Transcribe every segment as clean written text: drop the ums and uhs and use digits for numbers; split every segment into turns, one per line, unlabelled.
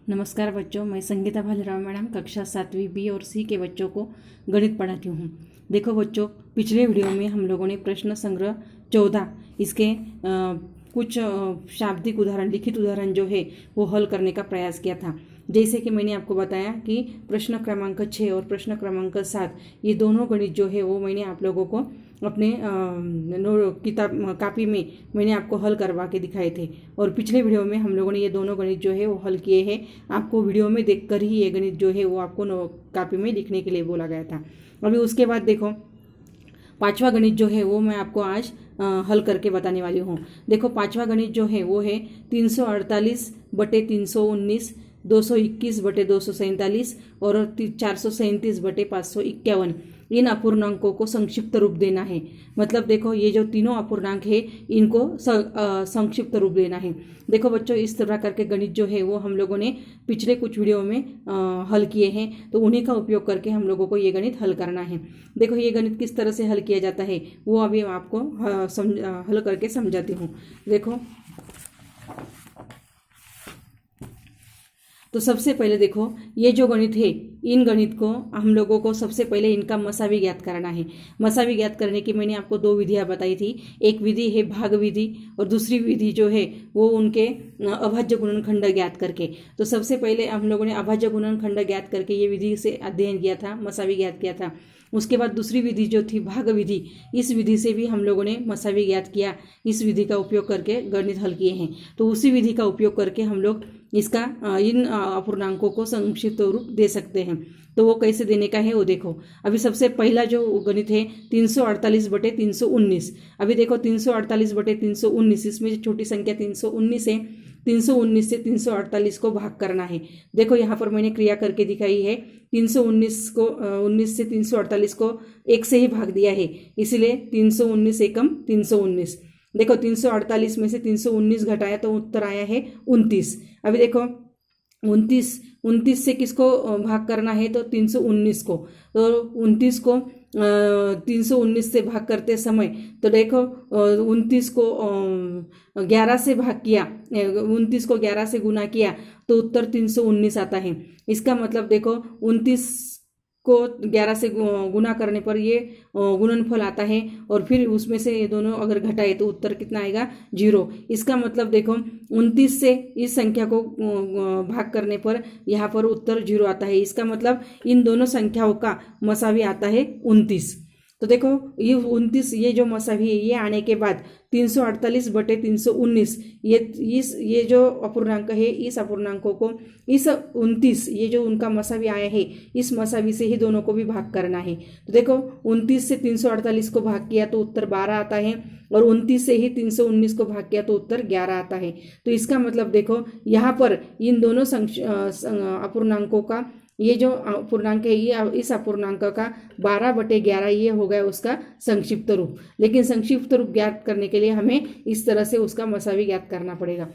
नमस्कार बच्चों, मैं संगीता भालेराव मैडम कक्षा 7वीं बी और सी के बच्चों को गणित पढ़ाती हूँ। देखो बच्चों, पिछले वीडियो में हम लोगों ने प्रश्न संग्रह 14 इसके कुछ शाब्दिक उदाहरण, लिखित उदाहरण जो है वो हल करने का प्रयास किया था। जैसे कि मैंने आपको बताया कि प्रश्न क्रमांक 6 और प्रश्न क्रमांक 7 ये दोनों गणित जो है वो मैंने आप लोगों को अपने किताब कापी में मैंने आपको हल करवा के दिखाए थे। और पिछले वीडियो में हम लोगों ने ये दोनों गणित जो है वो हल किए हैं। आपको वीडियो में देखकर ही ये गणित जो है वो आपको कापी में लिखने के लिए बोला गया था। अभी उसके बाद देखो, पांचवा गणित जो है वो मैं आपको आज हल करके बताने वाली हूँ। देखो, पांचवा गणित जो है वो है 348/319, 221/247 और 437/551। इन अपूर्णांकों को संक्षिप्त रूप देना है। मतलब देखो, ये जो तीनों अपूर्णांक है इनको संक्षिप्त रूप देना है। देखो बच्चों, इस तरह करके गणित जो है वो हम लोगों ने पिछले कुछ वीडियो में हल किए हैं, तो उन्हीं का उपयोग करके हम लोगों को ये गणित हल करना है। देखो, ये गणित किस तरह से हल किया जाता है वो अभी मैं आपको हल करके समझाती हूँ। देखो, तो सबसे पहले देखो, ये जो गणित है इन गणित को हम लोगों को सबसे पहले इनका मसावी ज्ञात करना है। मसावी ज्ञात करने की मैंने आपको दो विधियां बताई थी। एक विधि है भाग विधि और दूसरी विधि जो है वो उनके अभाज्य गुणनखंड ज्ञात करके। तो सबसे पहले हम लोगों ने अभाज्य गुणनखंड ज्ञात करके ये विधि से अध्ययन किया था, मसावी ज्ञात किया था। उसके बाद दूसरी विधि जो थी भाग विधि, इस विधि से भी हम लोगों ने मसावी ज्ञात किया। इस विधि का उपयोग करके गणित हल किए हैं। तो उसी विधि का उपयोग करके हम लोग इसका इन अपूर्णांकों को संक्षिप्त रूप दे सकते हैं। तो वो कैसे देने का है वो देखो। अभी सबसे पहला जो गणित है 348/319। अभी देखो, 348/319, इसमें जो छोटी संख्या 319 है, 319 से 348 को भाग करना है। देखो, यहाँ पर मैंने क्रिया करके दिखाई है। 19 से 348 को 1 से ही भाग दिया है, इसीलिए 319 एकम 319। देखो, 348 में से 319 घटाया तो उत्तर आया है 29। अभी देखो, 29 से किसको भाग करना है तो 319 को। तो 29 को 319 से भाग करते समय तो देखो, 29 को 11 से भाग किया, 29 को 11 से गुना किया तो उत्तर 319 आता है। इसका मतलब देखो, 29 को 11 से गुना करने पर ये गुणनफल आता है और फिर उसमें से ये दोनों अगर घटाए तो उत्तर कितना आएगा 0। इसका मतलब देखो, 29 से इस संख्या को भाग करने पर यहाँ पर उत्तर 0 आता है। इसका मतलब इन दोनों संख्याओं का मसावी आता है 29। तो देखो, ये 29 ये जो मसावी है ये आने के बाद 348/319 ये जो अपूर्णांक है, इस अपूर्णांकों को इस 29 ये जो उनका मसावी आया है इस मसावी से ही दोनों को भी भाग करना है। तो देखो, 29 से 348 को भाग किया तो उत्तर 12 आता है और 29 से ही 319 को भाग किया तो उत्तर 11 आता है। तो इसका मतलब देखो, यहाँ पर इन दोनों अपूर्णांकों का ये जो अपूर्णांक है ये इस अपूर्णांक का 12/11 ये हो गया उसका संक्षिप्त रूप। लेकिन संक्षिप्त रूप ज्ञात करने के लिए हमें इस तरह से उसका मसावी ज्ञात करना पड़ेगा।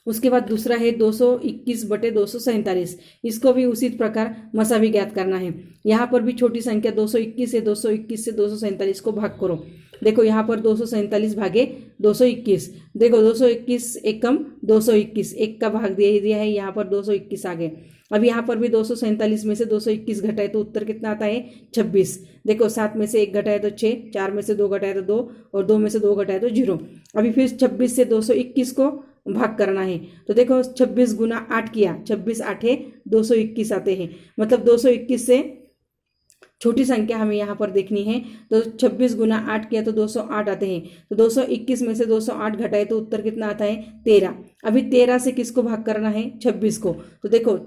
उसके बाद दूसरा है 221/247। इसको भी उसी प्रकार मसावी ज्ञात करना है। यहाँ पर भी छोटी संख्या 221 है, 221 से 247 को भाग करो। देखो, यहाँ पर 247 भागे 221। देखो, 221 एकम 221, एक का भाग दिया है, यहाँ पर 221 आ गए। अब यहाँ पर भी 247 में से 221 घटाए तो उत्तर कितना आता है 26। देखो, 7 में से 1 घटाए तो 6, 4 में से 2 घटाए तो 2 और 2 में से 2 घटाए तो 0। अभी फिर 26 से 221 को भाग करना है। तो देखो, 26 गुना 8 किया, 26 8 221 आते हैं। मतलब 221 से छोटी संख्या हमें यहाँ पर देखनी है। तो 26 गुना 8 किया तो 208 आते हैं। तो 221 में से 208 घटाए तो उत्तर कितना आता है 13। अभी 13 से किसको भाग करना है 26 को। तो देखो,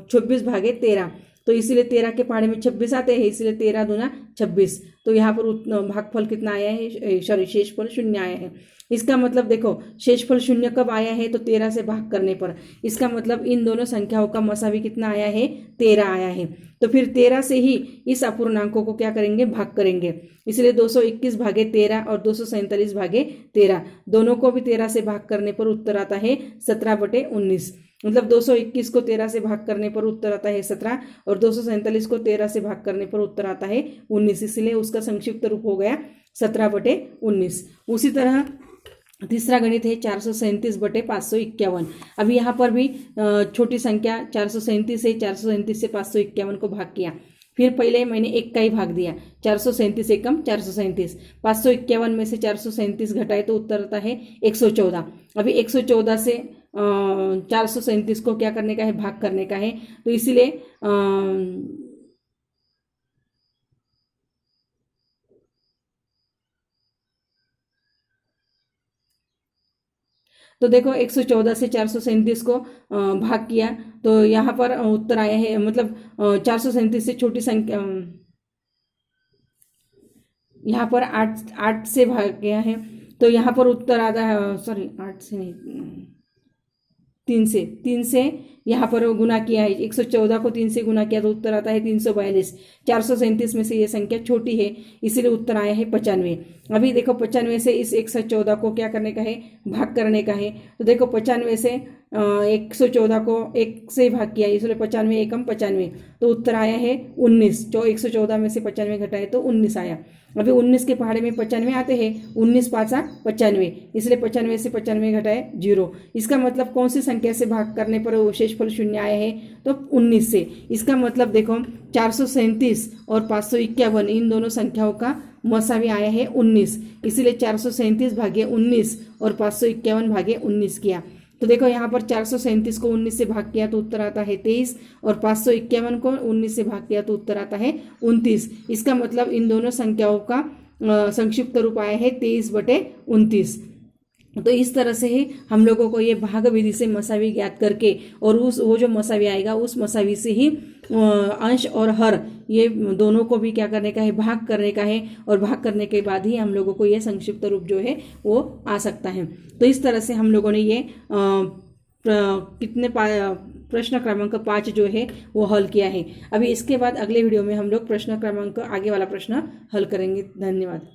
26 भागे 13, तो इसीलिए 13 के पहाड़े में 26 आते हैं, इसलिए 13 दूना 26। तो यहाँ पर भागफल कितना आया है, शेषफल 0 आया है। इसका मतलब देखो, शेषफल 0 कब आया है तो 13 से भाग करने पर। इसका मतलब इन दोनों संख्याओं का मसावी कितना आया है 13 आया है। तो फिर 13 से ही इस अपूर्णांकों को क्या करेंगे, भाग करेंगे। इसलिए 221 भागे 13 और 247 भागे 13, दोनों को भी 13 से भाग करने पर उत्तर आता है 17/19। मतलब 221 को 13 से भाग करने पर उत्तर आता है 17 और 247 को 13 से भाग करने पर उत्तर आता है 19। इसलिए उसका संक्षिप्त रूप हो गया 17/19। उसी तरह तीसरा गणित है 437/551। अभी यहाँ पर भी छोटी संख्या 437 है, 437 से 551 को भाग किया। फिर पहले मैंने एक का ही भाग दिया, 437 एकम 437, 551 में से 437 घटाए तो उत्तर आता है 114। अभी 114 से 437 को क्या करने का है, भाग करने का है। तो इसीलिए तो देखो 114 से 437 को भाग किया तो यहाँ पर उत्तर आया है, मतलब 437 से छोटी संख्या, यहाँ पर 8 से भाग गया है तो यहाँ पर उत्तर आता है, सॉरी 8 से नहीं, 3 से यहाँ पर गुना किया है। 114 को 3 से गुना किया तो उत्तर आता है 342। 437 में से ये संख्या छोटी है, इसीलिए उत्तर आया है 95। अभी देखो 95 से इस 114 को क्या करने का है, भाग करने का है। तो देखो 95 से 114 को 1 से भाग किया, इसलिए 95 एकम 95, तो उत्तर आया है 19। जो 114 में से 95 घटाए तो 19 आया। अभी 19 के पहाड़े में 95 आते हैं, 19 5 8 95, इसलिए 95 से 95 घटाए 0। इसका मतलब कौन सी संख्या से भाग करने पर शेषफल शून्य आया है, तो 19 से। इसका मतलब देखो 437 और 551 इन दोनों संख्याओं का मसावी आया है 19, इसीलिए 437 भागे 19 और 551 भागे 19 किया। तो देखो यहाँ पर 437 को 19 से भाग किया तो उत्तर आता है 23 और 551 को 19 से भाग किया तो उत्तर आता है 29। इसका मतलब इन दोनों संख्याओं का संक्षिप्त रूप आया है 23/29। तो इस तरह से ही हम लोगों को ये भाग विधि से मसावी ज्ञात करके और वो जो मसावी आएगा उस मसावी से ही अंश और हर ये दोनों को भी क्या करने का है, भाग करने का है, और भाग करने के बाद ही हम लोगों को ये संक्षिप्त रूप जो है वो आ सकता है। तो इस तरह से हम लोगों ने ये कितने प्रश्न क्रमांक 5 जो है वो हल किया है। अभी इसके बाद अगले वीडियो में हम लोग प्रश्न क्रमांक आगे वाला प्रश्न हल करेंगे। धन्यवाद।